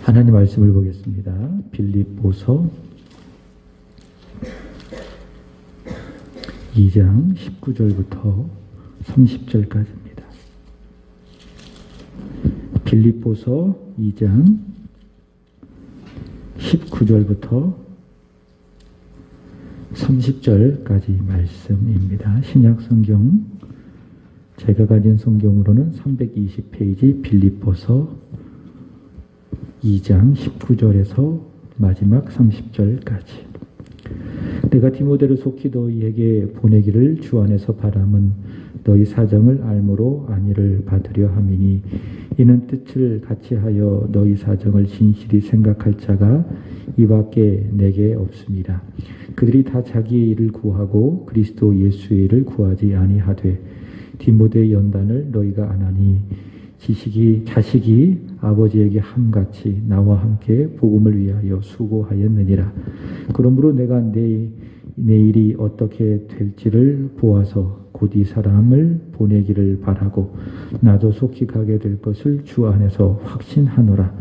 하나님 말씀을 보겠습니다. 빌립보서 2장 19절부터 30절까지입니다. 빌립보서 2장 19절부터 30절까지 말씀입니다. 신약성경 제가 가진 성경으로는 320페이지 빌립보서 2장 19절에서 마지막 30절까지. 내가 디모데를 속히 너희에게 보내기를 주 안에서 바람은 너희 사정을 알므로 안위를 받으려 함이니 이는 뜻을 같이 하여 너희 사정을 진실히 생각할 자가 이밖에 내게 없습니다. 그들이 다 자기의 일을 구하고 그리스도 예수의 일을 구하지 아니하되 디모데의 연단을 너희가 안 하니 자식이 아버지에게 함같이 나와 함께 복음을 위하여 수고하였느니라. 그러므로 내가 내 일이 어떻게 될지를 보아서 곧 이 사람을 보내기를 바라고 나도 속히 가게 될 것을 주 안에서 확신하노라.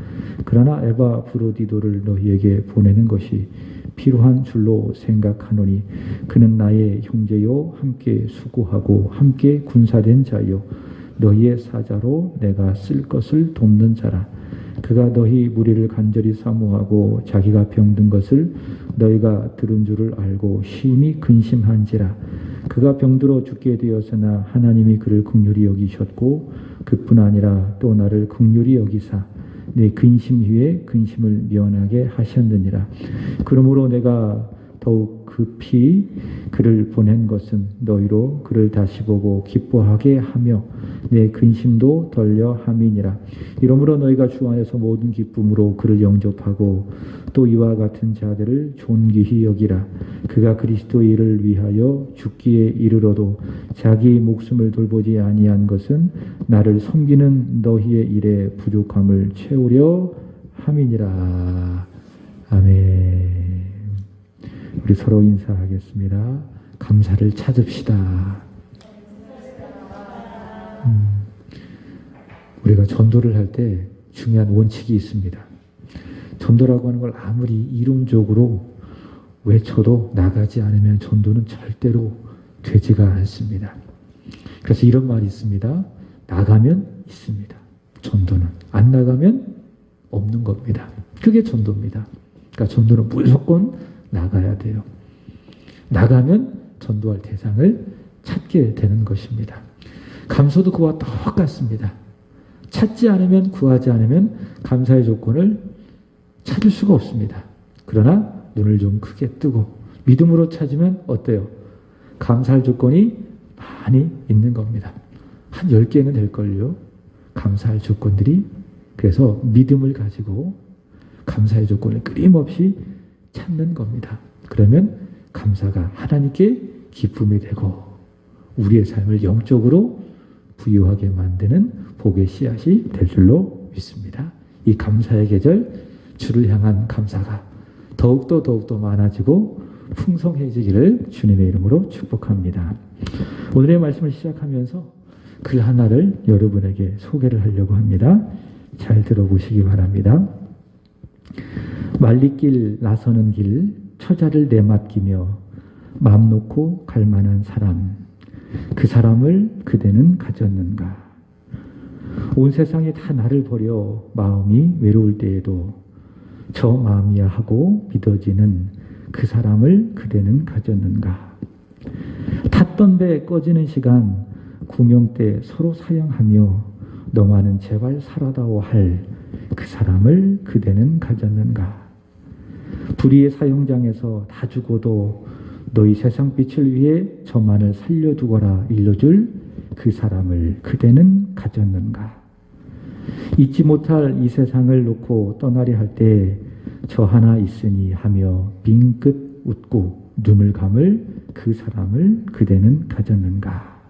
그러나 에바브로디도를 너희에게 보내는 것이 필요한 줄로 생각하노니 그는 나의 형제요 함께 수고하고 함께 군사된 자요 너희의 사자로 내가 쓸 것을 돕는 자라. 그가 너희 무리를 간절히 사모하고 자기가 병든 것을 너희가 들은 줄을 알고 심히 근심한지라. 그가 병들어 죽게 되었으나 하나님이 그를 긍휼히 여기셨고 그뿐 아니라 또 나를 긍휼히 여기사 내 근심 위에 근심을 면하게 하셨느니라. 그러므로 내가 더욱 급히 그를 보낸 것은 너희로 그를 다시 보고 기뻐하게 하며 내 근심도 덜려 함이니라. 이러므로 너희가 주 안에서 모든 기쁨으로 그를 영접하고 또 이와 같은 자들을 존귀히 여기라. 그가 그리스도의 일을 위하여 죽기에 이르러도 자기 목숨을 돌보지 아니한 것은 나를 섬기는 너희의 일에 부족함을 채우려 함이니라. 아멘. 우리 서로 인사하겠습니다. 감사를 찾읍시다. 우리가 전도를 할 때 중요한 원칙이 있습니다. 전도라고 하는 걸 아무리 이론적으로 외쳐도 나가지 않으면 전도는 절대로 되지가 않습니다. 그래서 이런 말이 있습니다. 나가면 있습니다. 전도는 안 나가면 없는 겁니다. 그게 전도입니다. 그러니까 전도는 무조건 나가야 돼요. 나가면 전도할 대상을 찾게 되는 것입니다. 감사도 그와 똑같습니다. 찾지 않으면, 구하지 않으면 감사의 조건을 찾을 수가 없습니다. 그러나 눈을 좀 크게 뜨고 믿음으로 찾으면 어때요? 감사할 조건이 많이 있는 겁니다. 한 10개는 될걸요. 감사할 조건들이. 그래서 믿음을 가지고 감사의 조건을 끊임없이 찾는 겁니다. 그러면 감사가 하나님께 기쁨이 되고 우리의 삶을 영적으로 부유하게 만드는 복의 씨앗이 될 줄로 믿습니다. 이 감사의 계절, 주를 향한 감사가 더욱더 많아지고 풍성해지기를 주님의 이름으로 축복합니다. 오늘의 말씀을 시작하면서 글 하나를 여러분에게 소개를 하려고 합니다. 잘 들어보시기 바랍니다. 말리길 나서는 길 처자를 내맡기며 맘 놓고 갈 만한 사람, 그 사람을 그대는 가졌는가? 온 세상이 다 나를 버려 마음이 외로울 때에도 저 마음이야 하고 믿어지는 그 사람을 그대는 가졌는가? 탔던 배 꺼지는 시간 구명 때 서로 사양하며 너만은 제발 살아다오 할 그 사람을 그대는 가졌는가? 불의의 사형장에서 다 죽어도 너희 세상 빛을 위해 저만을 살려두거라 일러줄 그 사람을 그대는 가졌는가? 잊지 못할 이 세상을 놓고 떠나려 할 때 저 하나 있으니 하며 빙긋 웃고 눈을 감을 그 사람을 그대는 가졌는가?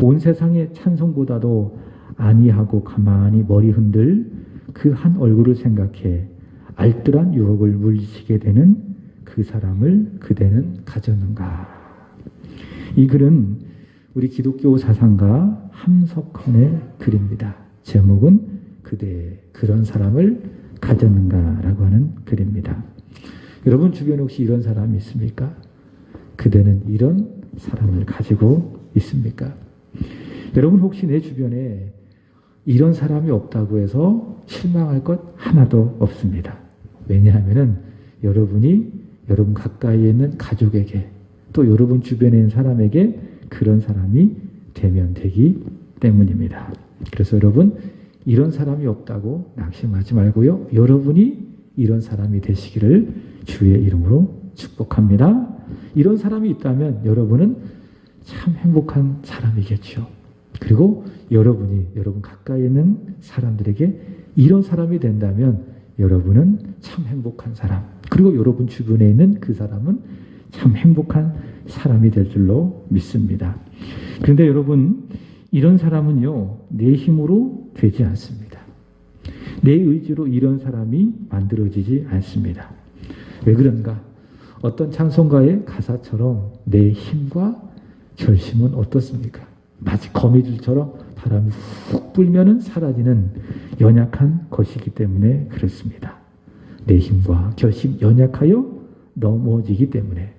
온 세상의 찬송보다도 아니하고 가만히 머리 흔들 그 한 얼굴을 생각해 알뜰한 유혹을 물리치게 되는 그 사람을 그대는 가졌는가? 이 글은 우리 기독교 사상가 함석헌의 글입니다. 제목은 그대 그런 사람을 가졌는가라고 하는 글입니다. 여러분 주변에 혹시 이런 사람이 있습니까? 그대는 이런 사람을 가지고 있습니까? 여러분 혹시 내 주변에 이런 사람이 없다고 해서 실망할 것 하나도 없습니다. 왜냐하면은 여러분이 여러분 가까이에 있는 가족에게 또 여러분 주변에 있는 사람에게 그런 사람이 되면 되기 때문입니다. 그래서 여러분 이런 사람이 없다고 낙심하지 말고요. 여러분이 이런 사람이 되시기를 주의 이름으로 축복합니다. 이런 사람이 있다면 여러분은 참 행복한 사람이겠죠. 그리고 여러분이 여러분 가까이 있는 사람들에게 이런 사람이 된다면 여러분은 참 행복한 사람, 그리고 여러분 주변에 있는 그 사람은 참 행복한 사람이 될 줄로 믿습니다. 그런데 여러분 이런 사람은요 내 힘으로 되지 않습니다. 내 의지로 이런 사람이 만들어지지 않습니다. 왜 그런가? 어떤 찬송가의 가사처럼 내 힘과 결심은 어떻습니까? 마치 거미줄처럼 바람이 훅 불면은 사라지는 연약한 것이기 때문에 그렇습니다. 내 힘과 결심 연약하여 넘어지기 때문에.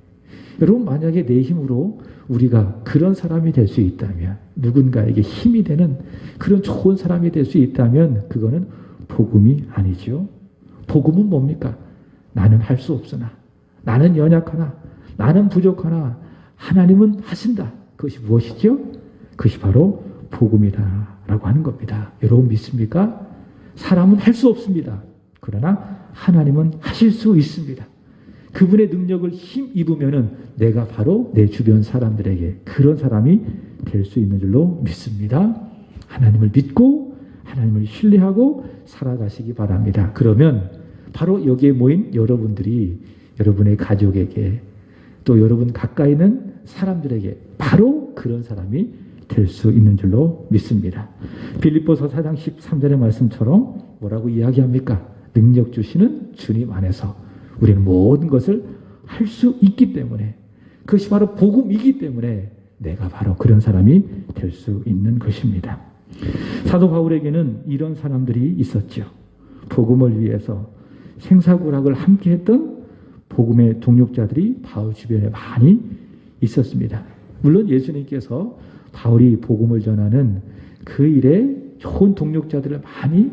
여러분 만약에 내 힘으로 우리가 그런 사람이 될 수 있다면, 누군가에게 힘이 되는 그런 좋은 사람이 될 수 있다면 그거는 복음이 아니죠. 복음은 뭡니까? 나는 할 수 없으나, 나는 연약하나, 나는 부족하나 하나님은 하신다. 그것이 무엇이죠? 그것이 바로 복음이다라고 하는 겁니다. 여러분 믿습니까? 사람은 할 수 없습니다. 그러나 하나님은 하실 수 있습니다. 그분의 능력을 힘입으면은 내가 바로 내 주변 사람들에게 그런 사람이 될 수 있는 줄로 믿습니다. 하나님을 믿고 하나님을 신뢰하고 살아가시기 바랍니다. 그러면 바로 여기에 모인 여러분들이 여러분의 가족에게 또 여러분 가까이 있는 사람들에게 바로 그런 사람이 될 수 있는 줄로 믿습니다. 빌립보서 4장 13절의 말씀처럼 뭐라고 이야기합니까? 능력 주시는 주님 안에서 우리는 모든 것을 할 수 있기 때문에, 그것이 바로 복음이기 때문에 내가 바로 그런 사람이 될 수 있는 것입니다. 사도 바울에게는 이런 사람들이 있었죠. 복음을 위해서 생사구락을 함께 했던 복음의 동력자들이 바울 주변에 많이 있었습니다. 물론 예수님께서 바울이 복음을 전하는 그 일에 좋은 동력자들을 많이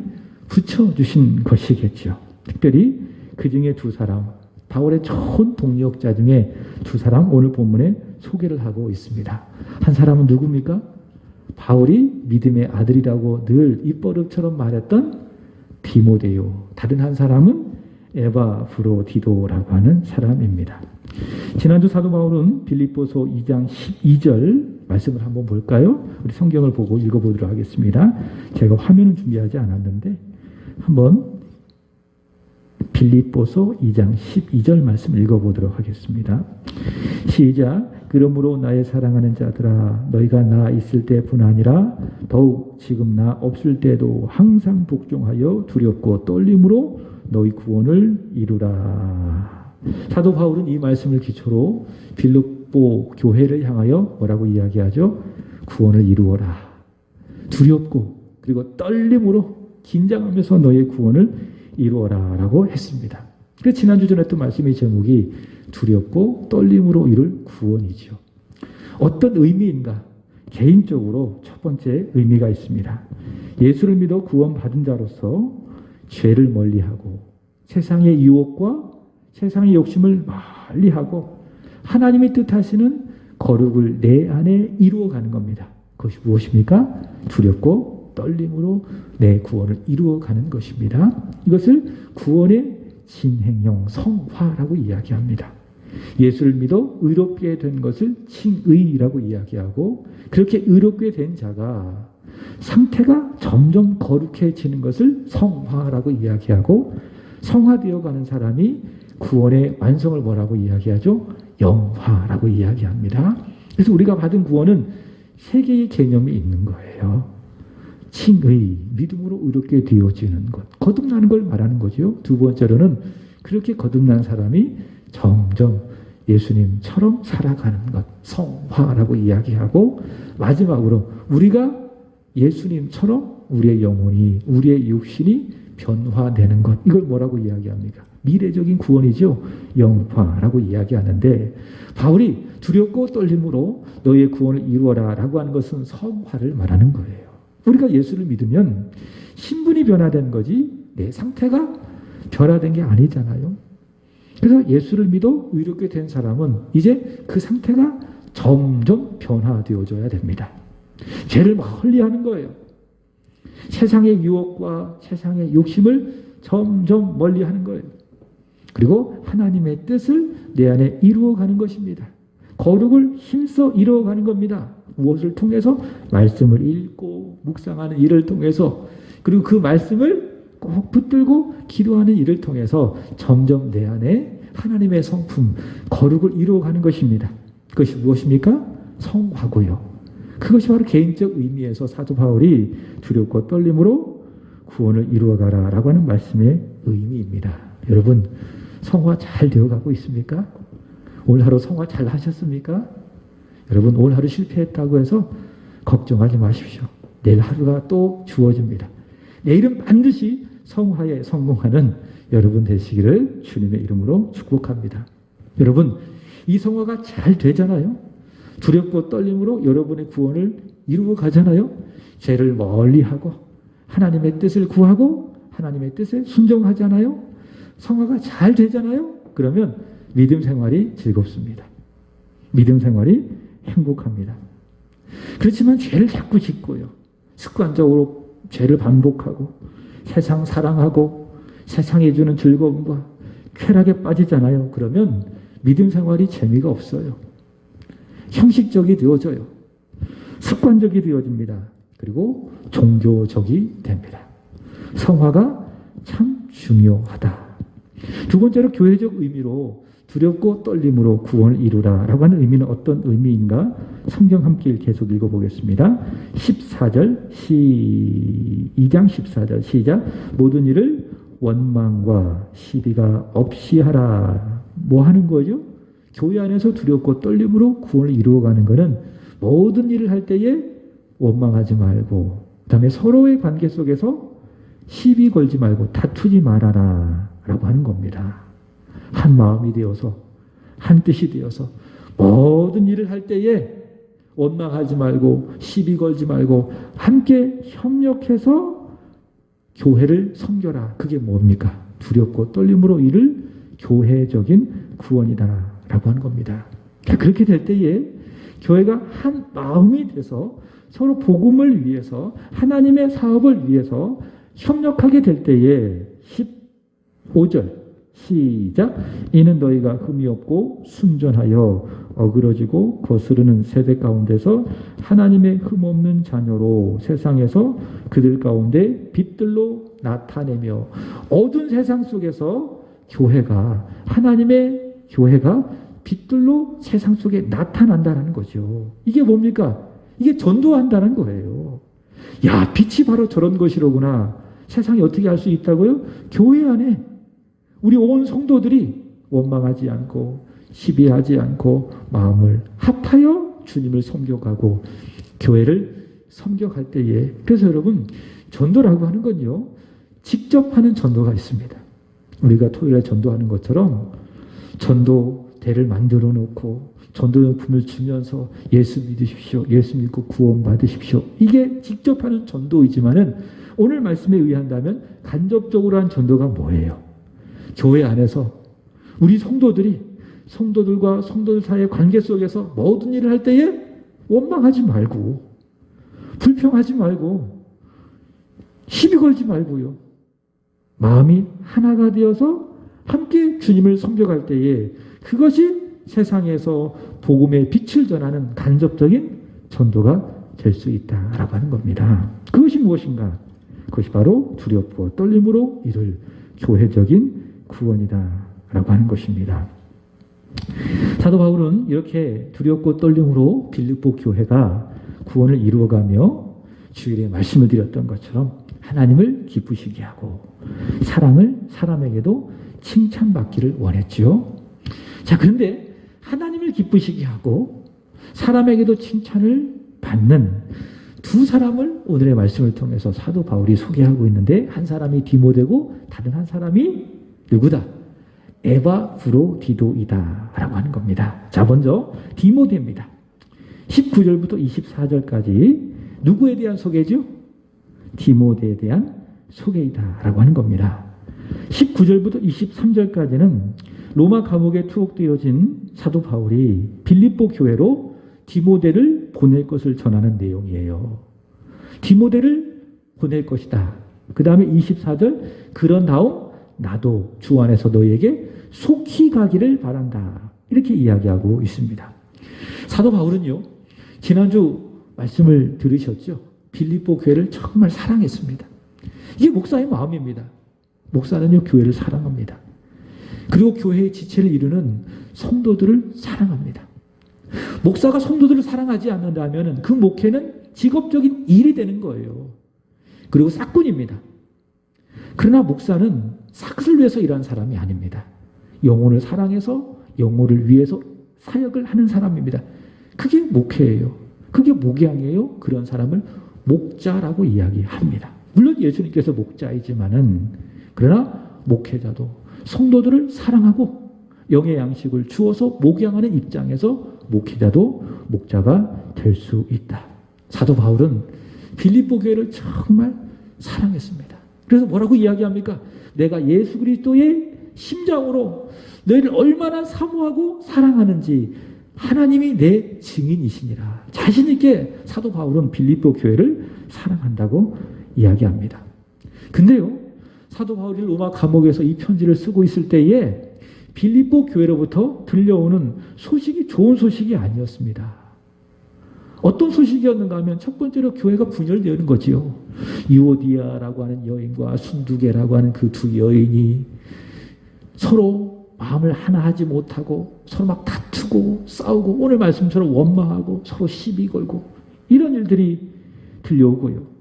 붙여주신 것이겠죠. 특별히 그 중에 두 사람, 바울의 좋은 동력자 중에 두 사람 오늘 본문에 소개를 하고 있습니다. 한 사람은 누굽니까? 바울이 믿음의 아들이라고 늘 입버릇처럼 말했던 디모데요. 다른 한 사람은 에바브로디도라고 하는 사람입니다. 지난주 사도 바울은 빌립보서 2장 12절 말씀을 한번 볼까요? 우리 성경을 보고 읽어보도록 하겠습니다. 제가 화면은 준비하지 않았는데 한번 빌립보서 2장 12절 말씀 읽어보도록 하겠습니다. 시작. 그러므로 나의 사랑하는 자들아 너희가 나 있을 때뿐 아니라 더욱 지금 나 없을 때도 항상 복종하여 두렵고 떨림으로 너희 구원을 이루라. 사도 바울은 이 말씀을 기초로 빌립보 교회를 향하여 뭐라고 이야기하죠? 구원을 이루어라. 두렵고 그리고 떨림으로 긴장하면서 너의 구원을 이루어라 라고 했습니다. 그래서 지난주 전에 또 말씀의 제목이 두렵고 떨림으로 이룰 구원이죠. 어떤 의미인가? 개인적으로 첫 번째 의미가 있습니다. 예수를 믿어 구원받은 자로서 죄를 멀리하고 세상의 유혹과 세상의 욕심을 멀리하고 하나님의 뜻하시는 거룩을 내 안에 이루어가는 겁니다. 그것이 무엇입니까? 두렵고 떨림으로 내 구원을 이루어가는 것입니다. 이것을 구원의 진행형 성화라고 이야기합니다. 예수를 믿어 의롭게 된 것을 칭의라고 이야기하고, 그렇게 의롭게 된 자가 상태가 점점 거룩해지는 것을 성화라고 이야기하고, 성화되어가는 사람이 구원의 완성을 뭐라고 이야기하죠? 영화라고 이야기합니다. 그래서 우리가 받은 구원은 세 개의 개념이 있는 거예요. 칭의, 믿음으로 의롭게 되어지는 것, 거듭나는 걸 말하는 거죠. 두 번째로는 그렇게 거듭난 사람이 점점 예수님처럼 살아가는 것, 성화라고 이야기하고, 마지막으로 우리가 예수님처럼 우리의 영혼이, 우리의 육신이 변화되는 것. 이걸 뭐라고 이야기합니까? 미래적인 구원이죠. 영화라고 이야기하는데 바울이 두렵고 떨림으로 너의 구원을 이루어라 라고 하는 것은 성화를 말하는 거예요. 우리가 예수를 믿으면 신분이 변화된 거지 내 상태가 변화된 게 아니잖아요. 그래서 예수를 믿어 의롭게 된 사람은 이제 그 상태가 점점 변화되어져야 됩니다. 죄를 멀리하는 거예요. 세상의 유혹과 세상의 욕심을 점점 멀리하는 거예요. 그리고 하나님의 뜻을 내 안에 이루어가는 것입니다. 거룩을 힘써 이루어가는 겁니다. 무엇을 통해서? 말씀을 읽고 묵상하는 일을 통해서, 그리고 그 말씀을 꼭 붙들고 기도하는 일을 통해서 점점 내 안에 하나님의 성품, 거룩을 이루어가는 것입니다. 그것이 무엇입니까? 성화고요. 그것이 바로 개인적 의미에서 사도 바울이 두렵고 떨림으로 구원을 이루어가라 라고 하는 말씀의 의미입니다. 여러분, 성화 잘 되어가고 있습니까? 오늘 하루 성화 잘 하셨습니까? 여러분, 오늘 하루 실패했다고 해서 걱정하지 마십시오. 내일 하루가 또 주어집니다. 내일은 반드시 성화에 성공하는 여러분 되시기를 주님의 이름으로 축복합니다. 여러분, 이 성화가 잘 되잖아요. 두렵고 떨림으로 여러분의 구원을 이루어 가잖아요. 죄를 멀리하고 하나님의 뜻을 구하고 하나님의 뜻에 순종하잖아요. 성화가 잘 되잖아요. 그러면 믿음 생활이 즐겁습니다. 믿음 생활이 행복합니다. 그렇지만 죄를 자꾸 짓고요. 습관적으로 죄를 반복하고 세상 사랑하고 세상에 주는 즐거움과 쾌락에 빠지잖아요. 그러면 믿음 생활이 재미가 없어요. 형식적이 되어져요. 습관적이 되어집니다. 그리고 종교적이 됩니다. 성화가 참 중요하다. 두 번째로 교회적 의미로 두렵고 떨림으로 구원을 이루라 라고 하는 의미는 어떤 의미인가? 성경 함께 계속 읽어보겠습니다. 14절, 2장 14절 시작. 모든 일을 원망과 시비가 없이 하라. 뭐 하는 거죠? 교회 안에서 두렵고 떨림으로 구원을 이루어가는 것은 모든 일을 할 때에 원망하지 말고, 그 다음에 서로의 관계 속에서 시비 걸지 말고 다투지 말아라 라고 하는 겁니다. 한 마음이 되어서 한 뜻이 되어서 모든 일을 할 때에 원망하지 말고 시비 걸지 말고 함께 협력해서 교회를 섬겨라. 그게 뭡니까? 두렵고 떨림으로 이룰 교회적인 구원이다 라고 하는 겁니다. 그렇게 될 때에 교회가 한 마음이 돼서 서로 복음을 위해서 하나님의 사업을 위해서 협력하게 될 때에 15절 시작. 이는 너희가 흠이 없고 순전하여 어그러지고 거스르는 세대 가운데서 하나님의 흠없는 자녀로 세상에서 그들 가운데 빛들로 나타내며, 어두운 세상 속에서 교회가, 하나님의 교회가 빛들로 세상 속에 나타난다는 거죠. 이게 뭡니까? 이게 전도한다는 거예요. 야, 빛이 바로 저런 것이로구나. 세상이 어떻게 할 수 있다고요? 교회 안에 우리 온 성도들이 원망하지 않고 시비하지 않고 마음을 합하여 주님을 섬겨가고 교회를 섬겨갈 때에, 그래서 여러분, 전도라고 하는 건요, 직접 하는 전도가 있습니다. 우리가 토요일에 전도하는 것처럼 전도대를 만들어 놓고 전도용품을 주면서 예수 믿으십시오. 예수 믿고 구원 받으십시오. 이게 직접 하는 전도이지만은 오늘 말씀에 의한다면 간접적으로 한 전도가 뭐예요? 교회 안에서 우리 성도들과 성도들 사이의 관계 속에서 모든 일을 할 때에 원망하지 말고 불평하지 말고 시비 걸지 말고요. 마음이 하나가 되어서 함께 주님을 섬겨갈 때에 그것이 세상에서 복음의 빛을 전하는 간접적인 전도가 될 수 있다라고 하는 겁니다. 그것이 무엇인가? 그것이 바로 두렵고 떨림으로 이룰 교회적인 구원이다라고 하는 것입니다. 사도 바울은 이렇게 두렵고 떨림으로 빌립보 교회가 구원을 이루어가며 주일에 말씀을 드렸던 것처럼 하나님을 기쁘시게 하고 사랑을 사람에게도 칭찬받기를 원했죠. 자, 그런데 하나님을 기쁘시게 하고 사람에게도 칭찬을 받는 두 사람을 오늘의 말씀을 통해서 사도 바울이 소개하고 있는데, 한 사람이 디모데고 다른 한 사람이 누구다? 에바브로디도이다 라고 하는 겁니다. 자, 먼저 디모데입니다. 19절부터 24절까지 누구에 대한 소개죠? 디모데에 대한 소개이다 라고 하는 겁니다. 19절부터 23절까지는 로마 감옥에 투옥되어진 사도 바울이 빌립보 교회로 디모데를 보낼 것을 전하는 내용이에요. 디모데를 보낼 것이다. 그 다음에 24절, 그런 다음 나도 주 안에서 너희에게 속히 가기를 바란다. 이렇게 이야기하고 있습니다. 사도 바울은요, 지난주 말씀을 들으셨죠? 빌립보 교회를 정말 사랑했습니다. 이게 목사의 마음입니다. 목사는요, 교회를 사랑합니다. 그리고 교회의 지체를 이루는 성도들을 사랑합니다. 목사가 성도들을 사랑하지 않는다면 그 목회는 직업적인 일이 되는 거예요. 그리고 싹군입니다. 그러나 목사는 삭을 위해서 일하는 사람이 아닙니다. 영혼을 사랑해서 영혼을 위해서 사역을 하는 사람입니다. 그게 목회예요. 그게 목양이에요. 그런 사람을 목자라고 이야기합니다. 물론 예수님께서 목자이지만은, 그러나 목회자도 성도들을 사랑하고 영의 양식을 주어서 목양하는 입장에서 목회자도 목자가 될 수 있다. 사도 바울은 빌립보 교회를 정말 사랑했습니다. 그래서 뭐라고 이야기합니까? 내가 예수 그리스도의 심장으로 너희를 얼마나 사모하고 사랑하는지 하나님이 내 증인이시니라. 자신 있게 사도 바울은 빌립보 교회를 사랑한다고 이야기합니다. 근데요, 사도 바울이 로마 감옥에서 이 편지를 쓰고 있을 때에 빌립보 교회로부터 들려오는 소식이 좋은 소식이 아니었습니다. 어떤 소식이었는가 하면 첫 번째로 교회가 분열되는 거지요. 유오디아라고 하는 여인과 순두계라고 하는 그 두 여인이 서로 마음을 하나 하지 못하고 서로 막 다투고 싸우고, 오늘 말씀처럼 원망하고 서로 시비 걸고, 이런 일들이 들려오고요.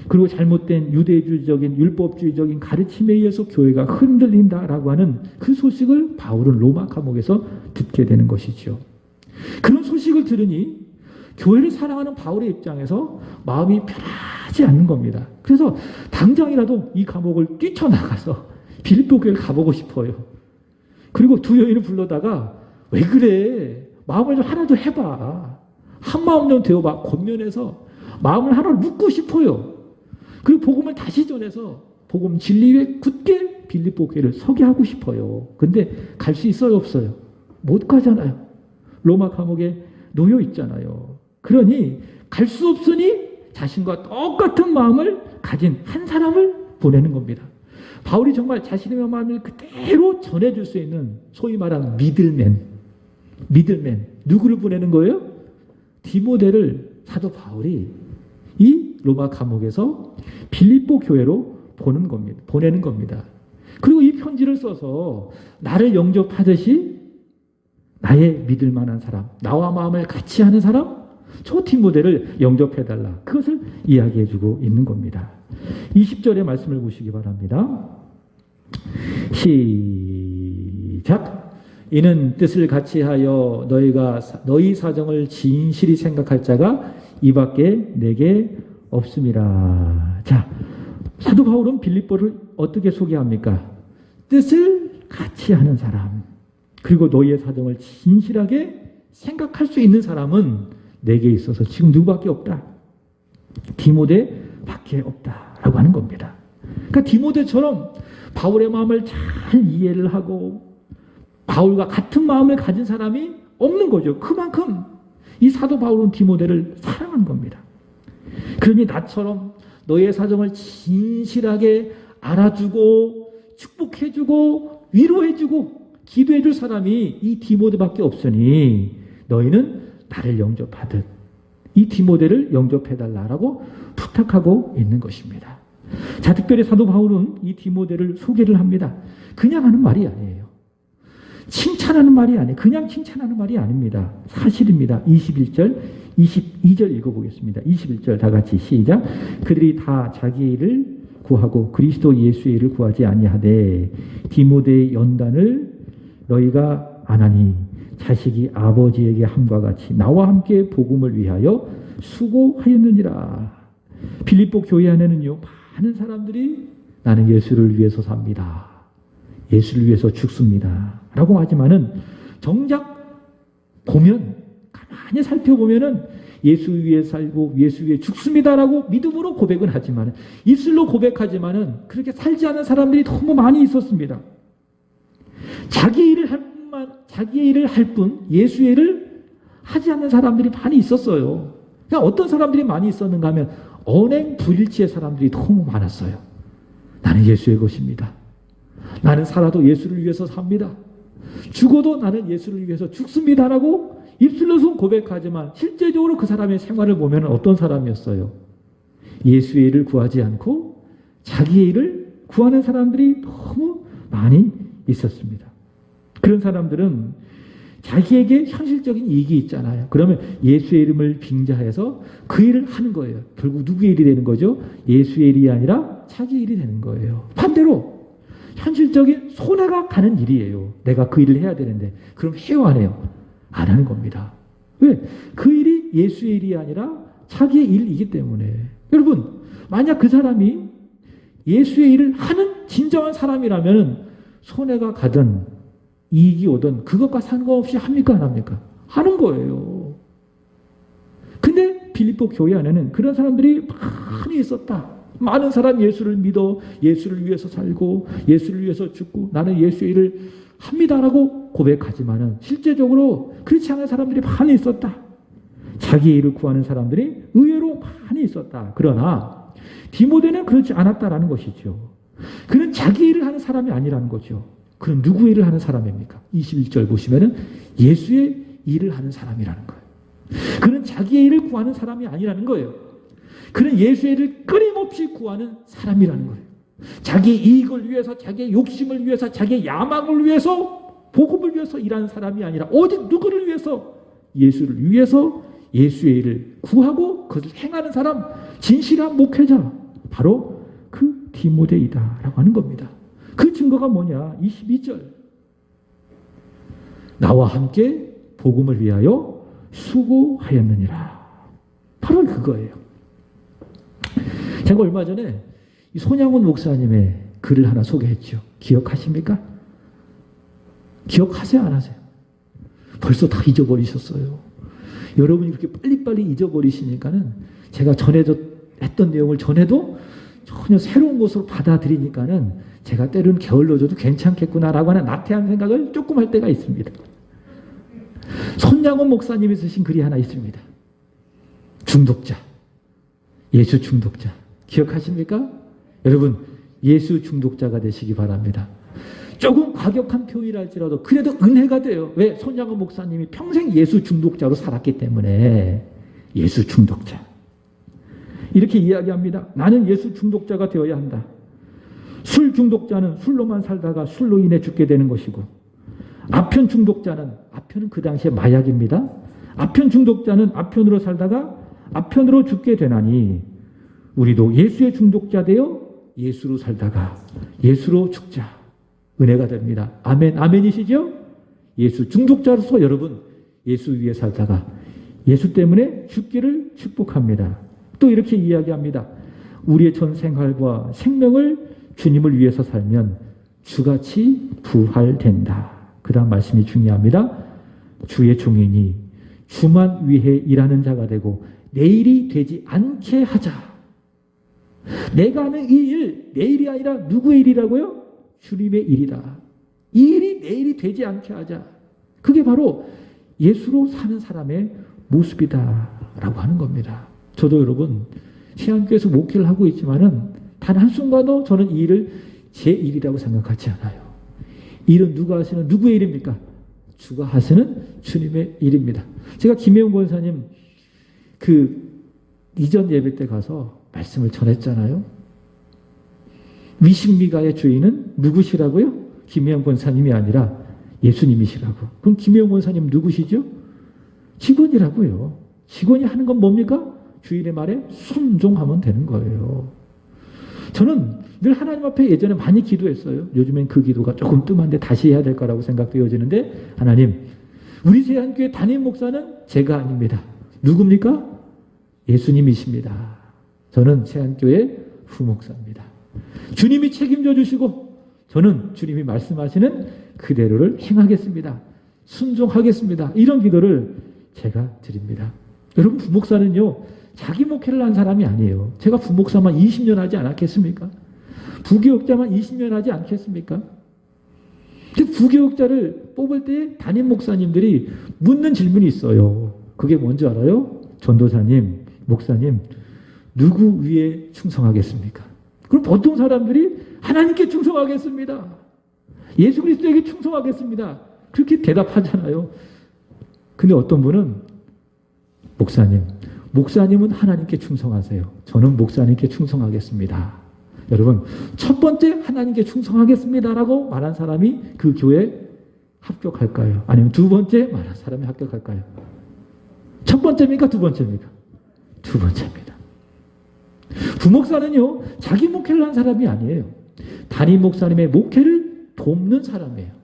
그리고 잘못된 유대주의적인 율법주의적인 가르침에 의해서 교회가 흔들린다라고 하는 그 소식을 바울은 로마 감옥에서 듣게 되는 것이죠. 그런 소식을 들으니 교회를 사랑하는 바울의 입장에서 마음이 편하지 않는 겁니다. 그래서 당장이라도 이 감옥을 뛰쳐나가서 빌립보 교회를 가보고 싶어요. 그리고 두 여인을 불러다가, 왜 그래? 마음을 좀 하나 좀 해봐. 한마음 좀 되어봐. 권면해서 마음을 하나 묻고 싶어요. 그리고 복음을 다시 전해서 복음 진리에 굳게 빌립보 교회를 서게 하고 싶어요. 근데 갈 수 있어요, 없어요? 못 가잖아요. 로마 감옥에 놓여 있잖아요. 그러니 갈 수 없으니 자신과 똑같은 마음을 가진 한 사람을 보내는 겁니다. 바울이 정말 자신의 마음을 그대로 전해줄 수 있는 소위 말하는 미들맨. 누구를 보내는 거예요? 디모데를 사도 바울이 이 로마 감옥에서 빌립보 교회로 보내는 겁니다. 그리고 이 편지를 써서 나를 영접하듯이 나의 믿을 만한 사람, 나와 마음을 같이 하는 사람, 저 디모데를 영접해달라. 그것을 이야기해주고 있는 겁니다. 20절의 말씀을 보시기 바랍니다. 시작. 이는 뜻을 같이 하여 너희 사정을 진실히 생각할 자가 이밖에 내게 없음이라. 자, 사도 바울은 빌립보를 어떻게 소개합니까? 뜻을 같이 하는 사람, 그리고 너희의 사정을 진실하게 생각할 수 있는 사람은 내게 있어서 지금 누구밖에 없다. 디모데밖에 없다라고 하는 겁니다. 그러니까 디모데처럼 바울의 마음을 잘 이해를 하고 바울과 같은 마음을 가진 사람이 없는 거죠. 그만큼 이 사도 바울은 디모데를 사랑한 겁니다. 그러니 나처럼 너의 사정을 진실하게 알아주고 축복해주고 위로해주고 기도해줄 사람이 이 디모데밖에 없으니 너희는 나를 영접하듯 이 디모데를 영접해달라고 부탁하고 있는 것입니다. 자, 특별히 사도 바울은 이 디모데를 소개를 합니다. 그냥 하는 말이 아니에요. 칭찬하는 말이 아니에요. 그냥 칭찬하는 말이 아닙니다. 사실입니다. 21절, 22절 읽어보겠습니다. 21절 다 같이 시작. 그들이 다 자기 일을 구하고 그리스도 예수의 일을 구하지 아니하되 디모데의 연단을 너희가 안 하니 자식이 아버지에게 함과 같이 나와 함께 복음을 위하여 수고하였느니라. 빌립보 교회 안에는요, 많은 사람들이 나는 예수를 위해서 삽니다. 예수를 위해서 죽습니다. 라고 하지만은 정작 보면, 가만히 살펴보면은 예수 위에 살고 예수 위에 죽습니다라고 믿음으로 고백은 하지만, 입술로 고백하지만은 그렇게 살지 않은 사람들이 너무 많이 있었습니다. 자기의 일을 할 뿐 예수의 일을 하지 않는 사람들이 많이 있었어요. 그냥 어떤 사람들이 많이 있었는가 하면 언행 불일치의 사람들이 너무 많았어요. 나는 예수의 것입니다. 나는 살아도 예수를 위해서 삽니다. 죽어도 나는 예수를 위해서 죽습니다라고 입술로서 고백하지만 실제적으로 그 사람의 생활을 보면 어떤 사람이었어요? 예수의 일을 구하지 않고 자기의 일을 구하는 사람들이 너무 많이 있었습니다. 그런 사람들은 자기에게 현실적인 이익이 있잖아요. 그러면 예수의 이름을 빙자해서 그 일을 하는 거예요. 결국 누구의 일이 되는 거죠? 예수의 일이 아니라 자기 일이 되는 거예요. 반대로 현실적인 손해가 가는 일이에요. 내가 그 일을 해야 되는데 그럼 해요 안 해요? 안 하는 겁니다. 왜? 그 일이 예수의 일이 아니라 자기의 일이기 때문에. 여러분, 만약 그 사람이 예수의 일을 하는 진정한 사람이라면 손해가 가든 이익이 오든 그것과 상관없이 합니까 안 합니까? 하는 거예요. 근데 빌립보 교회 안에는 그런 사람들이 많이 있었다. 많은 사람 예수를 믿어 예수를 위해서 살고 예수를 위해서 죽고 나는 예수의 일을 합니다라고 고백하지만은 실제적으로 그렇지 않은 사람들이 많이 있었다. 자기의 일을 구하는 사람들이 의외로 많이 있었다. 그러나 디모데는 그렇지 않았다라는 것이죠. 그는 자기 일을 하는 사람이 아니라는 거죠. 그럼 누구의 일을 하는 사람입니까? 21절 보시면은 예수의 일을 하는 사람이라는 거예요. 그는 자기의 일을 구하는 사람이 아니라는 거예요. 그는 예수의 일을 끊임없이 구하는 사람이라는 거예요. 자기의 이익을 위해서, 자기의 욕심을 위해서, 자기의 야망을 위해서, 복음을 위해서 일하는 사람이 아니라 오직 누구를 위해서? 예수를 위해서 예수의 일을 구하고 그것을 행하는 사람, 진실한 목회자, 바로 그 디모데이다라고 하는 겁니다. 그 증거가 뭐냐? 22절. 나와 함께 복음을 위하여 수고하였느니라. 바로 그거예요. 제가 얼마 전에 손양훈 목사님의 글을 하나 소개했죠. 기억하십니까? 기억하세요? 안 하세요? 벌써 다 잊어버리셨어요. 여러분이 그렇게 빨리빨리 잊어버리시니까는 제가 했던 내용을 전해도 전혀 새로운 것으로 받아들이니까는 제가 때로는 게을러져도 괜찮겠구나라고 하는 나태한 생각을 조금 할 때가 있습니다. 손양원 목사님이 쓰신 글이 하나 있습니다. 중독자. 예수 중독자. 기억하십니까? 여러분, 예수 중독자가 되시기 바랍니다. 조금 과격한 표현이랄지라도 그래도 은혜가 돼요. 왜? 손양원 목사님이 평생 예수 중독자로 살았기 때문에 예수 중독자. 이렇게 이야기합니다. 나는 예수 중독자가 되어야 한다. 술 중독자는 술로만 살다가 술로 인해 죽게 되는 것이고, 아편 중독자는, 아편은 그 당시에 마약입니다. 아편 중독자는 아편으로 살다가 아편으로 죽게 되나니 우리도 예수의 중독자 되어 예수로 살다가 예수로 죽자. 은혜가 됩니다. 아멘, 아멘이시죠? 예수 중독자로서 여러분 예수 위에 살다가 예수 때문에 죽기를 축복합니다. 또 이렇게 이야기합니다. 우리의 전 생활과 생명을 주님을 위해서 살면 주같이 부활된다. 그 다음 말씀이 중요합니다. 주의 종이니 주만 위해 일하는 자가 되고 내일이 되지 않게 하자. 내가 하는 이 일, 내일이 아니라 누구의 일이라고요? 주님의 일이다. 이 일이 내일이 되지 않게 하자. 그게 바로 예수로 사는 사람의 모습이다라고 하는 겁니다. 저도 여러분 시안교회에서 목회를 하고 있지만은 단 한순간도 저는 이 일을 제 일이라고 생각하지 않아요. 일은 누가 하시는 누구의 일입니까? 주가 하시는 주님의 일입니다. 제가 김혜영 권사님 이전 예배 때 가서 말씀을 전했잖아요. 미식미가의 주인은 누구시라고요? 김혜영 권사님이 아니라 예수님이시라고. 그럼 김혜영 권사님 누구시죠? 직원이라고요. 직원이 하는 건 뭡니까? 주인의 말에 순종하면 되는 거예요. 저는 늘 하나님 앞에 예전에 많이 기도했어요. 요즘엔 그 기도가 조금 뜸한데 다시 해야 될 거라고 생각되어지는데, 하나님, 우리 세한교회 담임 목사는 제가 아닙니다. 누굽니까? 예수님이십니다. 저는 세안교회 부목사입니다. 주님이 책임져 주시고 저는 주님이 말씀하시는 그대로를 행하겠습니다. 순종하겠습니다. 이런 기도를 제가 드립니다. 여러분, 부목사는요, 자기 목회를 한 사람이 아니에요. 제가 부목사만 20년 하지 않았겠습니까? 부교육자만 20년 하지 않겠습니까? 부교육자를 뽑을 때 담임 목사님들이 묻는 질문이 있어요. 그게 뭔지 알아요? 전도사님, 목사님, 누구 위에 충성하겠습니까? 그럼 보통 사람들이 하나님께 충성하겠습니다. 예수 그리스도에게 충성하겠습니다. 그렇게 대답하잖아요. 근데 어떤 분은 목사님은 하나님께 충성하세요. 저는 목사님께 충성하겠습니다. 여러분, 첫 번째 하나님께 충성하겠습니다라고 말한 사람이 그 교회에 합격할까요? 아니면 두 번째 말한 사람이 합격할까요? 첫 번째입니까? 두 번째입니까? 두 번째입니다. 부목사는요, 자기 목회를 한 사람이 아니에요. 담임 목사님의 목회를 돕는 사람이에요.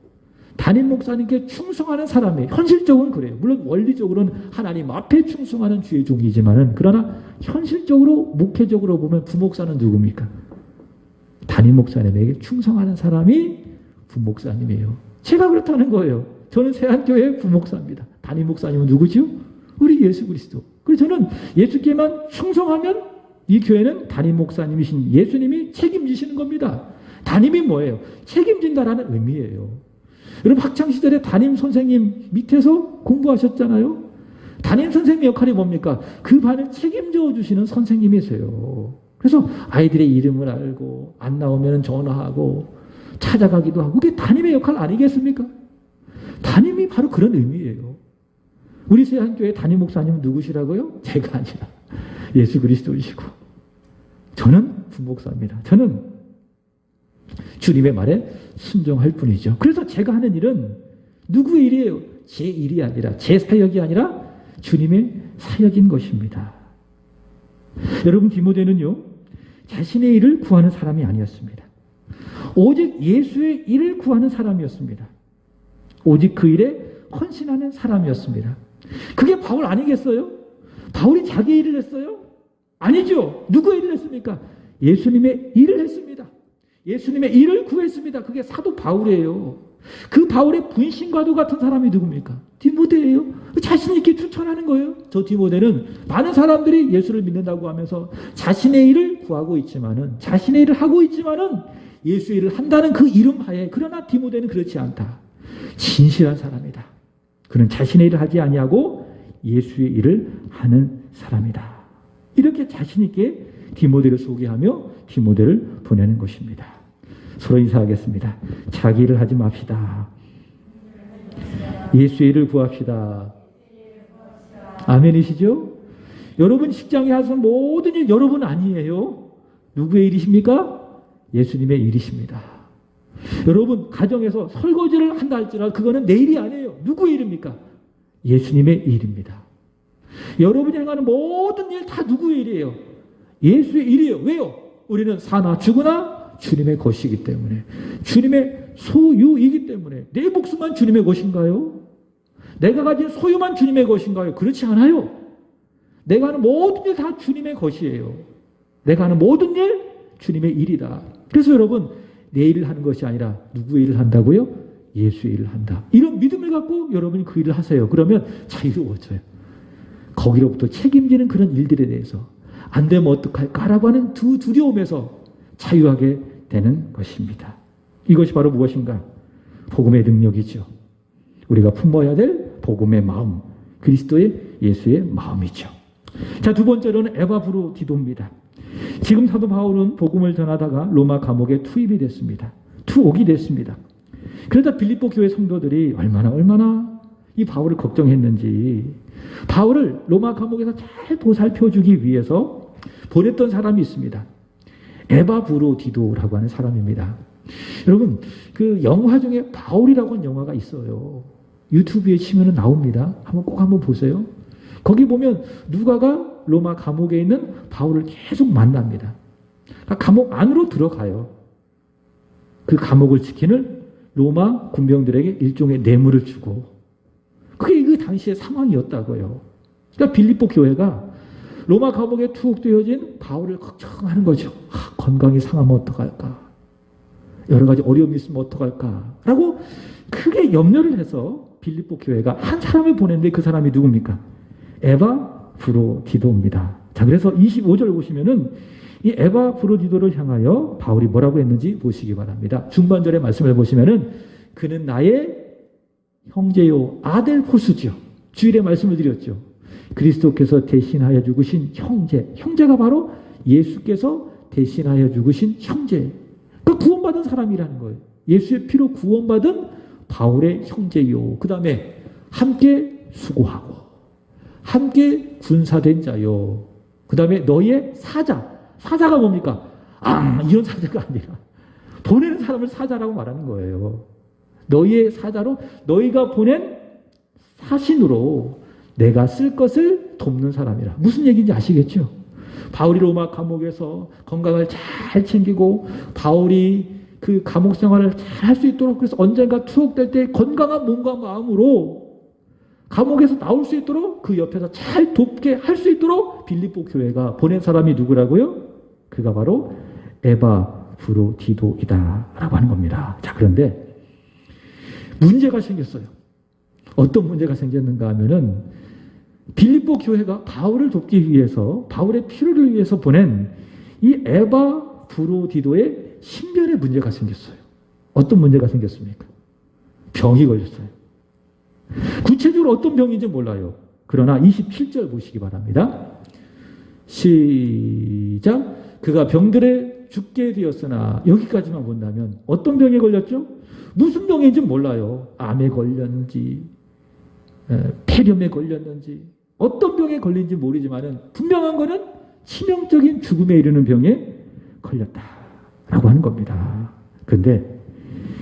담임 목사님께 충성하는 사람이에요. 현실적으로는 그래요. 물론 원리적으로는 하나님 앞에 충성하는 주의 종이지만은, 그러나 현실적으로 목회적으로 보면 부목사는 누굽니까? 담임 목사님에게 충성하는 사람이 부목사님이에요. 제가 그렇다는 거예요. 저는 세안교회 부목사입니다. 담임 목사님은 누구죠? 우리 예수 그리스도. 그래서 저는 예수께만 충성하면 이 교회는 담임 목사님이신 예수님이 책임지시는 겁니다. 담임이 뭐예요? 책임진다라는 의미예요. 여러분, 학창시절에 담임 선생님 밑에서 공부하셨잖아요. 담임 선생님 역할이 뭡니까? 그 반을 책임져 주시는 선생님이세요. 그래서 아이들의 이름을 알고 안 나오면 전화하고 찾아가기도 하고, 그게 담임의 역할 아니겠습니까? 담임이 바로 그런 의미예요. 우리 세안교회 담임 목사님은 누구시라고요? 제가 아니라 예수 그리스도이시고, 저는 부목사입니다. 저는 주님의 말에 순종할 뿐이죠. 그래서 제가 하는 일은 누구의 일이에요? 제 일이 아니라, 제 사역이 아니라 주님의 사역인 것입니다. 여러분, 디모데는요, 자신의 일을 구하는 사람이 아니었습니다. 오직 예수의 일을 구하는 사람이었습니다. 오직 그 일에 헌신하는 사람이었습니다. 그게 바울 아니겠어요? 바울이 자기 일을 했어요? 아니죠. 누구의 일을 했습니까? 예수님의 일을 했습니다. 예수님의 일을 구했습니다. 그게 사도 바울이에요. 그 바울의 분신과도 같은 사람이 누굽니까? 디모데예요. 자신 있게 추천하는 거예요. 저 디모데는 많은 사람들이 예수를 믿는다고 하면서 자신의 일을 구하고 있지만은, 자신의 일을 하고 있지만은 예수의 일을 한다는 그 이름 하에, 그러나 디모데는 그렇지 않다. 진실한 사람이다. 그는 자신의 일을 하지 아니하고 예수의 일을 하는 사람이다. 이렇게 자신 있게 디모데를 소개하며 디모데를 보내는 것입니다. 서로 인사하겠습니다. 자기 일을 하지 맙시다. 예수의 일을 구합시다. 아멘이시죠? 여러분 직장에 하시는 모든 일 여러분 아니에요. 누구의 일이십니까? 예수님의 일이십니다. 여러분 가정에서 설거지를 한다 할지라도 그거는 내 일이 아니에요. 누구의 일입니까? 예수님의 일입니다. 여러분이 행하는 모든 일 다 누구의 일이에요? 예수의 일이에요. 왜요? 우리는 사나 죽으나 주님의 것이기 때문에, 주님의 소유이기 때문에. 내 목숨만 주님의 것인가요? 내가 가진 소유만 주님의 것인가요? 그렇지 않아요. 내가 하는 모든 일 다 주님의 것이에요. 내가 하는 모든 일 주님의 일이다. 그래서 여러분, 내 일을 하는 것이 아니라 누구의 일을 한다고요? 예수의 일을 한다. 이런 믿음을 갖고 여러분이 그 일을 하세요. 그러면 자유로워져요. 거기로부터 책임지는 그런 일들에 대해서 안 되면 어떡할까라고 하는 두려움에서 자유하게 되는 것입니다. 이것이 바로 무엇인가? 복음의 능력이죠. 우리가 품어야 될 복음의 마음, 그리스도의 예수의 마음이죠. 자, 두 번째로는 에바브로 디도입니다. 지금 사도 바울은 복음을 전하다가 로마 감옥에 투입이 됐습니다. 투옥이 됐습니다. 그러다 빌립보 교회 성도들이 얼마나 이 바울을 걱정했는지, 바울을 로마 감옥에서 잘 보살펴주기 위해서 보냈던 사람이 있습니다. 에바브로 디도라고 하는 사람입니다. 여러분, 그 영화 중에 바울이라고 하는 영화가 있어요. 유튜브에 치면 나옵니다. 한번 보세요. 거기 보면 누가가 로마 감옥에 있는 바울을 계속 만납니다. 그러니까 감옥 안으로 들어가요. 그 감옥을 지키는 로마 군병들에게 일종의 뇌물을 주고, 그게 그 당시의 상황이었다고요. 그러니까 빌립보 교회가 로마 감옥에 투옥 되어진 바울을 걱정하는 거죠. 건강이 상하면 어떡할까? 여러 가지 어려움이 있으면 어떡할까? 라고 크게 염려를 해서 빌립보 교회가 한 사람을 보냈는데 그 사람이 누굽니까? 에바브로디도입니다. 자, 그래서 25절 보시면은 이 에바브로디도를 향하여 바울이 뭐라고 했는지 보시기 바랍니다. 중반절의 말씀을 보시면은 그는 나의 형제요 아델포스죠. 주일에 말씀을 드렸죠. 그리스도께서 대신하여 죽으신 형제. 형제가 바로 예수께서 대신하여 죽으신 형제. 그러니까 구원받은 사람이라는 거예요. 예수의 피로 구원받은 바울의 형제요. 그 다음에 함께 수고하고 함께 군사된 자요. 그 다음에 너의 사자. 사자가 뭡니까? 이런 사자가 아니라 보내는 사람을 사자라고 말하는 거예요. 너희의 사자로 너희가 보낸 사신으로 내가 쓸 것을 돕는 사람이라. 무슨 얘기인지 아시겠죠? 바울이 로마 감옥에서 건강을 잘 챙기고 바울이 그 감옥 생활을 잘 할 수 있도록 그래서 언젠가 투옥될 때 건강한 몸과 마음으로 감옥에서 나올 수 있도록 그 옆에서 잘 돕게 할 수 있도록 빌립보 교회가 보낸 사람이 누구라고요? 그가 바로 에바브로디도이다 라고 하는 겁니다. 자, 그런데 문제가 생겼어요. 어떤 문제가 생겼는가 하면은 빌립보 교회가 바울을 돕기 위해서 바울의 필요를 위해서 보낸 이 에바브로디도의 신변에 문제가 생겼어요. 어떤 문제가 생겼습니까? 병이 걸렸어요. 구체적으로 어떤 병인지 몰라요. 그러나 27절 보시기 바랍니다. 시작. 그가 병들에 죽게 되었으나 여기까지만 본다면 어떤 병에 걸렸죠? 무슨 병인지 몰라요. 암에 걸렸는지 폐렴에 걸렸는지 어떤 병에 걸린지 모르지만 분명한 거는 치명적인 죽음에 이르는 병에 걸렸다라고 하는 겁니다. 그런데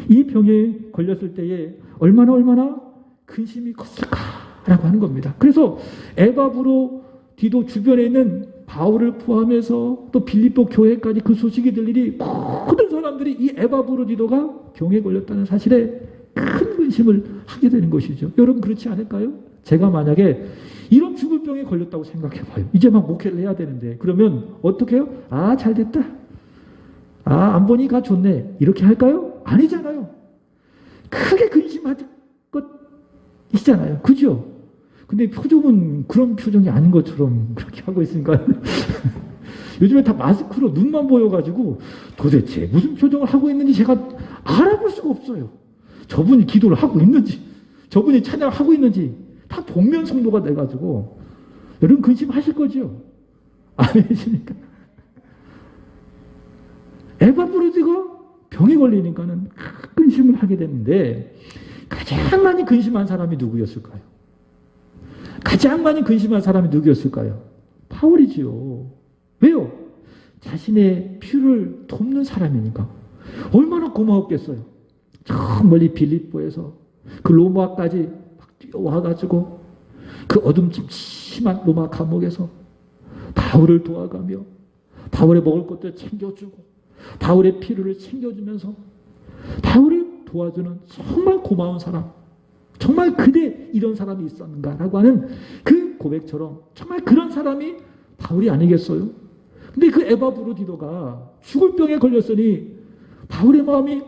이 병에 걸렸을 때에 얼마나 근심이 컸을까라고 하는 겁니다. 그래서 에바브로디도 주변에 있는 바울을 포함해서 또 빌립보 교회까지 그 소식이 들리니 모든 사람들이 이 에바브로디도가 병에 걸렸다는 사실에 큰 근심을 하게 되는 것이죠. 여러분 그렇지 않을까요? 제가 만약에 이런 죽을 병에 걸렸다고 생각해봐요. 이제 막 목회를 해야 되는데 그러면 어떻게 해요? 잘 됐다. 안 보니까 좋네. 이렇게 할까요? 아니잖아요. 크게 근심할 것 있잖아요. 그죠? 근데 표정은 그런 표정이 아닌 것처럼 그렇게 하고 있으니까 요즘에 다 마스크로 눈만 보여가지고 도대체 무슨 표정을 하고 있는지 제가 알아볼 수가 없어요. 저분이 기도를 하고 있는지 저분이 찬양을 하고 있는지 다 복면 성도가 돼가지고 여러분 근심하실 거죠? 아니십니까? 에바브로디가 병에 걸리니까는 근심을 하게 되는데 가장 많이 근심한 사람이 누구였을까요? 가장 많이 근심한 사람이 누구였을까요? 바울이지요. 왜요? 자신의 필요를 돕는 사람이니까. 얼마나 고마웠겠어요. 저 멀리 빌립보에서 그 로마까지 막 뛰어와가지고 그 어둠침침한 로마 감옥에서 바울을 도와가며 바울의 먹을 것들 챙겨주고 바울의 필요를 챙겨주면서 바울을 도와주는 정말 고마운 사람. 정말 그대 이런 사람이 있었는가라고 하는 그 고백처럼 정말 그런 사람이 바울이 아니겠어요? 근데 그 에바브로디도가 죽을 병에 걸렸으니 바울의 마음이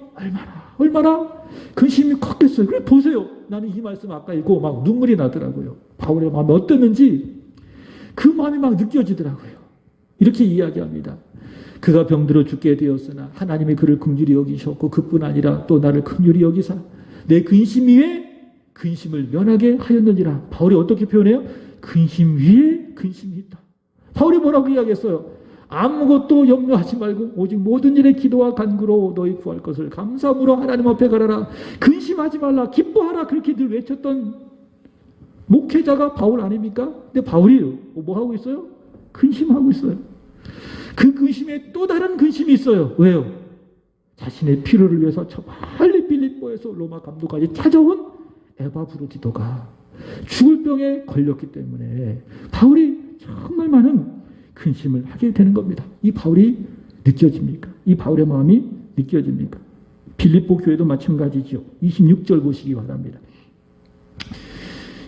얼마나 근심이 컸겠어요. 그래 보세요. 나는 이 말씀 아까 읽고 막 눈물이 나더라고요. 바울의 마음이 어땠는지 그 마음이 막 느껴지더라고요. 이렇게 이야기합니다. 그가 병들어 죽게 되었으나 하나님이 그를 긍휼히 여기셨고 그뿐 아니라 또 나를 긍휼히 여기사 내 근심 위에 근심을 면하게 하였느니라. 바울이 어떻게 표현해요? 근심 위에 근심이 있다. 바울이 뭐라고 이야기했어요? 아무것도 염려하지 말고 오직 모든 일에 기도와 간구로 너희 구할 것을 감사함으로 하나님 앞에 가라라. 근심하지 말라. 기뻐하라. 그렇게 늘 외쳤던 목회자가 바울 아닙니까? 근데 바울이 뭐 하고 있어요? 근심하고 있어요. 그 근심에 또 다른 근심이 있어요. 왜요? 자신의 필요를 위해서 저 멀리 빌립보에서 로마 감독까지 찾아온 에바브로디도가 죽을 병에 걸렸기 때문에 바울이 정말 많은 근심을 하게 되는 겁니다. 이 바울이 느껴집니까? 이 바울의 마음이 느껴집니까? 빌립보 교회도 마찬가지죠. 26절 보시기 바랍니다.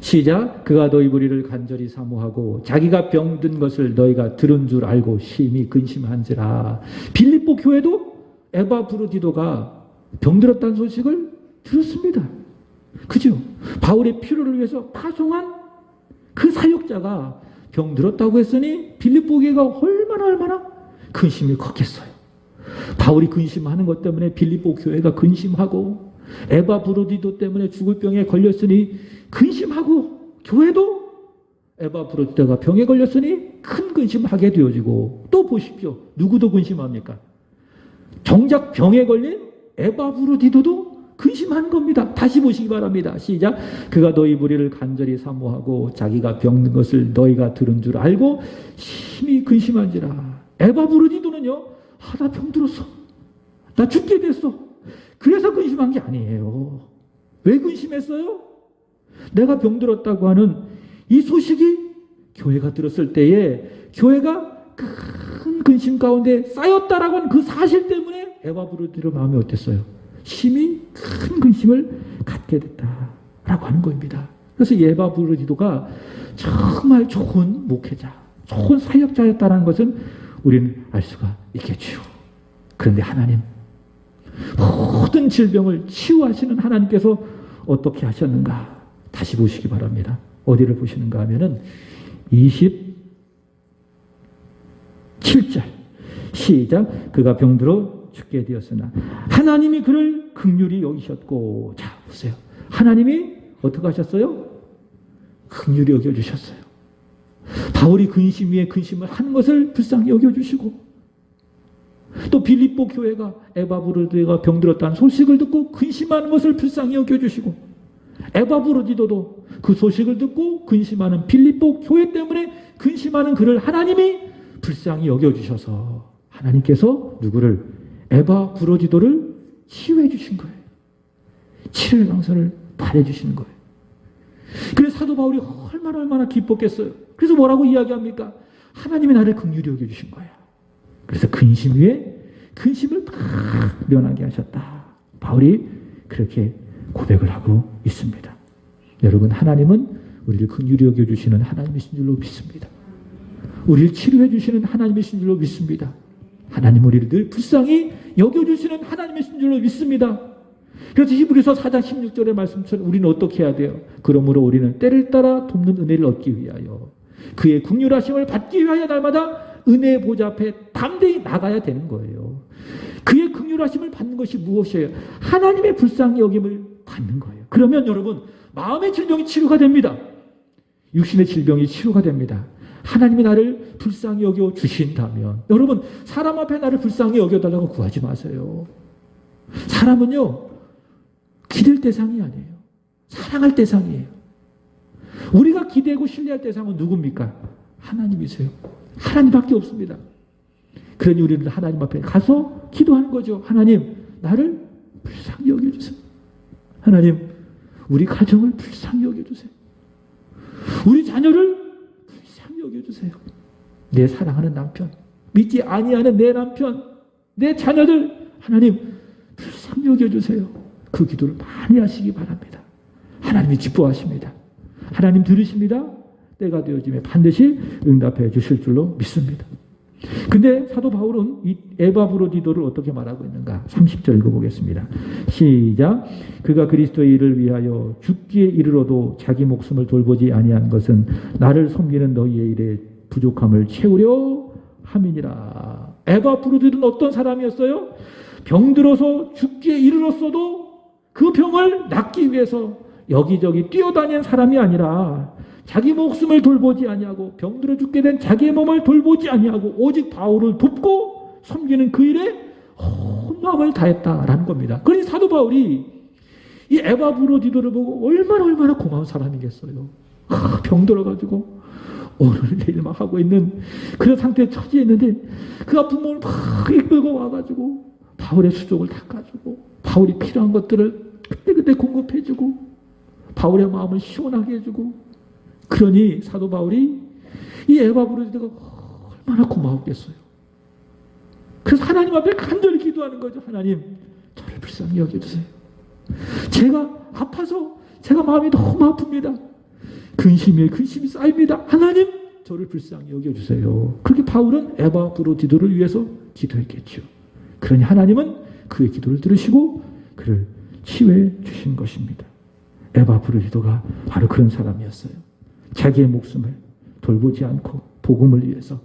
시작. 그가 너희 무리를 간절히 사모하고 자기가 병든 것을 너희가 들은 줄 알고 심히 근심한지라. 빌립보 교회도 에바브로디도가 병들었다는 소식을 들었습니다. 그죠? 바울의 필요를 위해서 파송한 그 사역자가 병들었다고 했으니 빌립보 교회가 얼마나 근심이 컸겠어요. 바울이 근심하는 것 때문에 빌립보 교회가 근심하고, 에바브로디도 때문에 죽을 병에 걸렸으니 근심하고, 교회도 에바브로디도가 병에 걸렸으니 큰 근심하게 되어지고, 또 보십시오. 누구도 근심합니까? 정작 병에 걸린 에바브로디도도 근심한 겁니다. 다시 보시기 바랍니다. 시작. 그가 너희 무리를 간절히 사모하고 자기가 병든 것을 너희가 들은 줄 알고 심히 근심한지라. 에바브로디도는요, 나 병들었어. 나 죽게 됐어. 그래서 근심한 게 아니에요. 왜 근심했어요? 내가 병들었다고 하는 이 소식이 교회가 들었을 때에 교회가 큰 근심 가운데 쌓였다라고 하는 그 사실 때문에 에바브로디도 마음이 어땠어요? 심히 큰 근심을 갖게 됐다라고 하는 겁니다. 그래서 에바브로디도가 정말 좋은 목회자, 좋은 사역자였다는 것은 우리는 알 수가 있겠죠. 그런데 하나님, 모든 질병을 치유하시는 하나님께서 어떻게 하셨는가? 다시 보시기 바랍니다. 어디를 보시는가 하면은 27절 시작. 그가 병들어 죽게 되었으나 하나님이 그를 긍휼히 여기셨고. 자 보세요. 하나님이 어떻게 하셨어요? 긍휼히 여겨주셨어요. 바울이 근심 위에 근심을 하는 것을 불쌍히 여겨주시고, 또 빌립보 교회가 에바브로디도가 병들었다는 소식을 듣고 근심하는 것을 불쌍히 여겨주시고, 에바브로디도도 그 소식을 듣고 근심하는 빌립보 교회 때문에 근심하는 그를 하나님이 불쌍히 여겨주셔서 하나님께서 누구를? 에바브로디도를 치유해 주신 거예요. 치료의 강선을 발해 주시는 거예요. 그래서 사도 바울이 얼마나 기뻤겠어요. 그래서 뭐라고 이야기합니까? 하나님이 나를 긍휼히 여겨주신 거야. 그래서 근심 위에 근심을 다 면하게 하셨다. 바울이 그렇게 고백을 하고 있습니다. 여러분, 하나님은 우리를 긍휼히 여겨주시는 하나님이신 줄로 믿습니다. 우리를 치료해 주시는 하나님이신 줄로 믿습니다. 하나님 우리를 늘 불쌍히 여겨주시는 하나님이신 줄로 믿습니다. 그래서 히브리서 4장 16절의 말씀처럼 우리는 어떻게 해야 돼요? 그러므로 우리는 때를 따라 돕는 은혜를 얻기 위하여 그의 긍휼하심을 받기 위하여 날마다 은혜의 보좌 앞에 담대히 나가야 되는 거예요. 그의 긍휼하심을 받는 것이 무엇이에요? 하나님의 불쌍히 여김을 받는 거예요. 그러면 여러분, 마음의 질병이 치료가 됩니다. 육신의 질병이 치료가 됩니다. 하나님이 나를 불쌍히 여겨 주신다면, 여러분, 사람 앞에 나를 불쌍히 여겨달라고 구하지 마세요. 사람은요, 기댈 대상이 아니에요. 사랑할 대상이에요. 우리가 기대고 신뢰할 대상은 누굽니까? 하나님이세요. 하나님밖에 없습니다. 그러니 우리는 하나님 앞에 가서 기도하는 거죠. 하나님, 나를 불쌍히 여겨주세요. 하나님, 우리 가정을 불쌍히 여겨주세요. 우리 자녀를 불쌍히 여겨주세요. 내 사랑하는 남편, 믿지 아니하는 내 남편, 내 자녀들, 하나님 불쌍히 여겨주세요. 그 기도를 많이 하시기 바랍니다. 하나님이 기뻐하십니다. 하나님 들으십니다. 때가 되어지면 반드시 응답해 주실 줄로 믿습니다. 근데 사도 바울은 이 에바브로디도를 어떻게 말하고 있는가? 30절 읽어보겠습니다. 시작. 그가 그리스도의 일을 위하여 죽기에 이르러도 자기 목숨을 돌보지 아니한 것은 나를 섬기는 너희의 일에 부족함을 채우려 함이니라. 에바브로디도는 어떤 사람이었어요? 병들어서 죽기에 이르렀어도 그 병을 낫기 위해서 여기저기 뛰어다니는 사람이 아니라 자기 목숨을 돌보지 아니하고 병들어 죽게 된 자기의 몸을 돌보지 아니하고 오직 바울을 돕고 섬기는 그 일에 온 마음을 다했다라는 겁니다. 그러니 사도 바울이 이 에바브로디도를 보고 얼마나 고마운 사람이겠어요. 병들어가지고 오늘 내일 막 하고 있는 그런 상태에 처지에 있는데 그 아픈 몸을 막 이끌고 와가지고 바울의 수족을 닦아주고 바울이 필요한 것들을 그때 공급해주고 바울의 마음을 시원하게 해주고, 그러니 사도 바울이 이 에바브로디도가 얼마나 고마웠겠어요. 그래서 하나님 앞에 간절히 기도하는 거죠. 하나님, 저를 불쌍히 여겨주세요. 제가 아파서 제가 마음이 너무 아픕니다. 근심에 근심이 쌓입니다. 하나님, 저를 불쌍히 여겨주세요. 그렇게 바울은 에바브로디도를 위해서 기도했겠죠. 그러니 하나님은 그의 기도를 들으시고 그를 치유해 주신 것입니다. 에바브로디도가 바로 그런 사람이었어요. 자기의 목숨을 돌보지 않고 복음을 위해서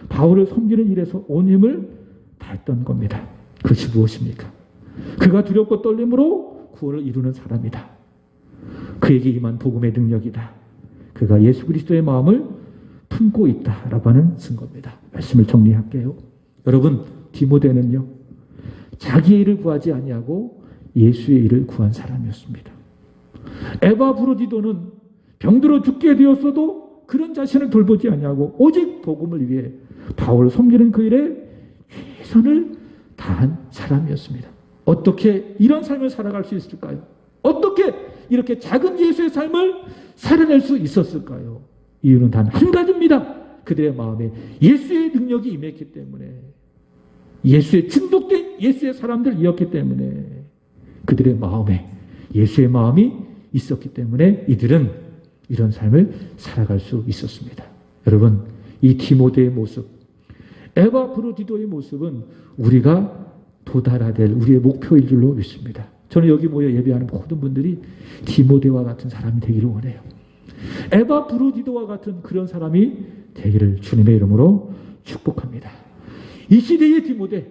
바울을 섬기는 일에서 온 힘을 다했던 겁니다. 그것이 무엇입니까? 그가 두렵고 떨림으로 구원을 이루는 사람이다. 그에게 임한 복음의 능력이다. 그가 예수 그리스도의 마음을 품고 있다라고 하는 증거입니다. 말씀을 정리할게요. 여러분, 디모데는요, 자기의 일을 구하지 아니하고 예수의 일을 구한 사람이었습니다. 에바브로디도는 병들어 죽게 되었어도 그런 자신을 돌보지 아니하고 오직 복음을 위해 바울을 섬기는 그 일에 최선을 다한 사람이었습니다. 어떻게 이런 삶을 살아갈 수 있을까요? 어떻게 이렇게 작은 예수의 삶을 살아낼 수 있었을까요? 이유는 단 한 가지입니다. 그들의 마음에 예수의 능력이 임했기 때문에, 예수의 중독된 예수의 사람들이었기 때문에, 그들의 마음에 예수의 마음이 있었기 때문에 이들은 이런 삶을 살아갈 수 있었습니다. 여러분, 이 디모데의 모습, 에바브로디도의 모습은 우리가 도달해야 될 우리의 목표일 줄로 믿습니다. 저는 여기 모여 예배하는 모든 분들이 디모데와 같은 사람이 되기를 원해요. 에바브로디도와 같은 그런 사람이 되기를 주님의 이름으로 축복합니다. 이 시대의 디모데,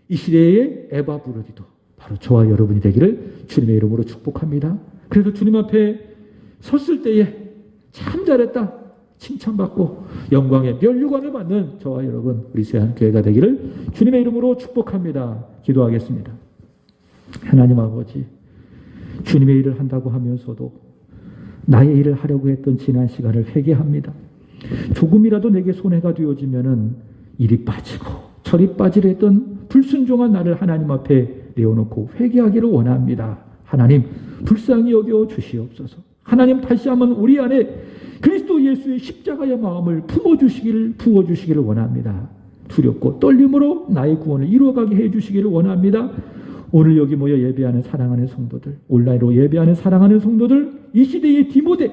이 시대의 에바브로디도, 바로 저와 여러분이 되기를 주님의 이름으로 축복합니다. 그래서 주님 앞에 섰을 때에 참 잘했다 칭찬받고 영광의 면류관을 받는 저와 여러분, 우리 세한교회가 되기를 주님의 이름으로 축복합니다. 기도하겠습니다. 하나님 아버지, 주님의 일을 한다고 하면서도 나의 일을 하려고 했던 지난 시간을 회개합니다. 조금이라도 내게 손해가 되어지면은 일이 빠지고 철이 빠지려 했던 불순종한 나를 하나님 앞에 내어놓고 회개하기를 원합니다. 하나님, 불쌍히 여겨 주시옵소서. 하나님, 다시 한번 우리 안에 그리스도 예수의 십자가의 마음을 부어주시기를 원합니다. 두렵고 떨림으로 나의 구원을 이루어가게 해주시기를 원합니다. 오늘 여기 모여 예배하는 사랑하는 성도들, 온라인으로 예배하는 사랑하는 성도들, 이 시대의 디모데,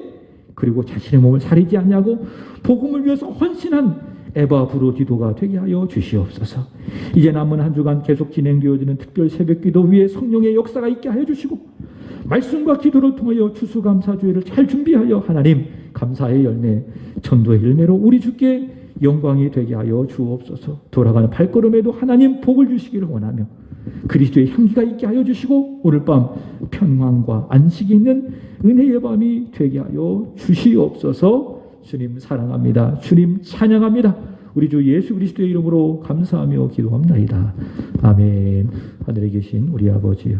그리고 자신의 몸을 사리지 않냐고 복음을 위해서 헌신한 에바브로디도가 되게 하여 주시옵소서. 이제 남은 한 주간 계속 진행되어지는 특별 새벽기도 위에 성령의 역사가 있게 하여 주시고, 말씀과 기도를 통하여 추수감사주의를 잘 준비하여 하나님 감사의 열매, 전도의 열매로 우리 주께 영광이 되게 하여 주옵소서. 돌아가는 발걸음에도 하나님 복을 주시기를 원하며 그리스도의 향기가 있게 하여 주시고, 오늘 밤 평안과 안식이 있는 은혜의 밤이 되게 하여 주시옵소서. 주님 사랑합니다. 주님 찬양합니다. 우리 주 예수 그리스도의 이름으로 감사하며 기도합나이다. 아멘. 하늘에 계신 우리 아버지여,